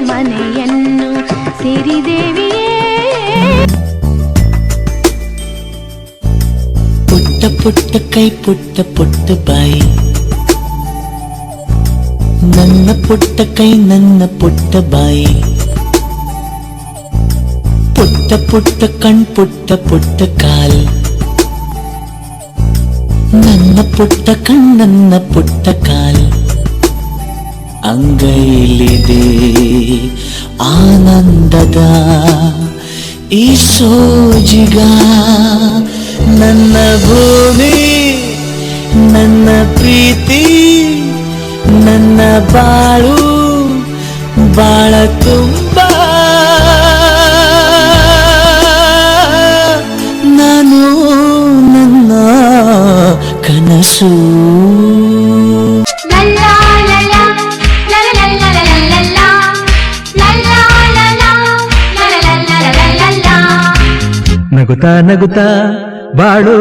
ಮನೆಯನ್ನು ಸೇರಿದೇವಿಯೇ. ಪುಟ್ಟ ಪುಟ್ಟ ಕೈ ಪುಟ್ಟ ಪುಟ್ಟ ಬಾಯಿ, ನನ್ನ ಪುಟ್ಟ ಕೈ ನನ್ನ ಪುಟ್ಟ ಬಾಯಿ, ಪುಟ್ಟ ಪುಟ್ಟ ಕಣ್ ಪುಟ್ಟ ಪುಟ್ಟ ಕಾಲ್, ನನ್ನ ಪುಟ್ಟ ಕಣ್ ನನ್ನ ಪುಟ್ಟ ಕಾಲ್. ಅಂಗೈಲಿದೆ ಆನಂದದ ಈ ಸೋಜಿಗ, ನನ್ನ ಭೂಮಿ ನನ್ನ ಪ್ರೀತಿ ನನ್ನ ಬಾಳು ಬಾಳ ತುಂಬ. ನಾನು ನನ್ನ ಕನಸು. ನಗುತ್ತಾ ನಗುತ್ತಾ ಬಾಳು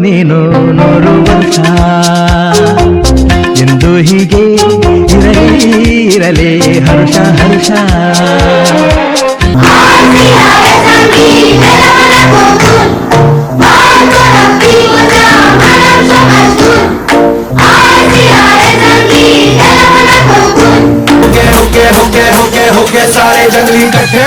ನೀನು 100 ವರ್ಷ, ಎಂದು ಹೀಗೆ ಇರಲಿ ಇರಲಿ ಹರ್ಷ ಹರ್ಷ. हो गए सारे जंगली इकट्ठे